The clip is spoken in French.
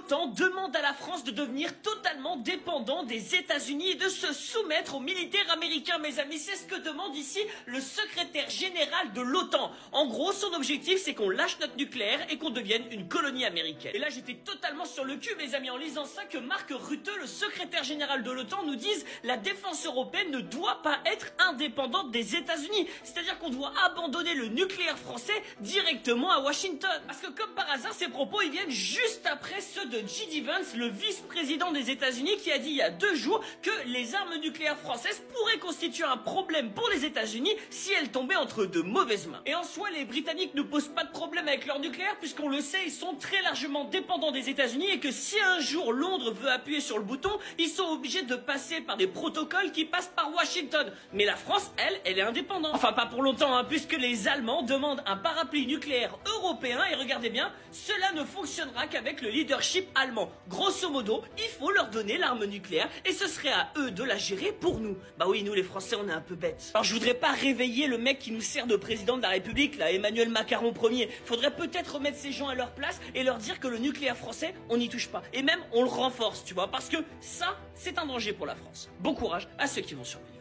l'OTAN demande à la France de devenir totalement dépendant des États-Unis et de se soumettre aux militaires américains, mes amis. C'est ce que demande ici le secrétaire général de l'OTAN. En gros, son objectif, c'est qu'on lâche notre nucléaire et qu'on devienne une colonie américaine. Et là, j'étais totalement sur le cul, mes amis, en lisant ça, que Mark Rutte, le secrétaire général de l'OTAN, nous dise la défense européenne ne doit pas être indépendante des États-Unis. C'est-à-dire qu'on doit abandonner le nucléaire français directement à Washington. Parce que comme par hasard, ces propos, ils viennent juste après ceux de J.D. Vance, le vice-président des États-Unis, qui a dit il y a 2 jours que les armes nucléaires françaises pourraient constituer un problème pour les États-Unis si elles tombaient entre de mauvaises mains. Et en soi, les Britanniques ne posent pas de problème avec leur nucléaire, puisqu'on le sait, ils sont très largement dépendants des États-Unis et que si un jour Londres veut appuyer sur le bouton, ils sont obligés de passer par des protocoles qui passent par Washington. Mais la France, elle est indépendante. Enfin, pas pour longtemps, hein, puisque les Allemands demandent un parapluie nucléaire européen et regardez bien, cela ne fonctionnera qu'avec le leadership allemand. Grosso modo, il faut leur donner l'arme nucléaire et ce serait à eux de la gérer pour nous. Bah oui, nous les Français, on est un peu bêtes. Alors je voudrais pas réveiller le mec qui nous sert de président de la République, là, Emmanuel Macron Ier. Faudrait peut-être remettre ces gens à leur place et leur dire que le nucléaire français, on n'y touche pas. Et même, on le renforce, tu vois, parce que ça, c'est un danger pour la France. Bon courage à ceux qui vont survivre.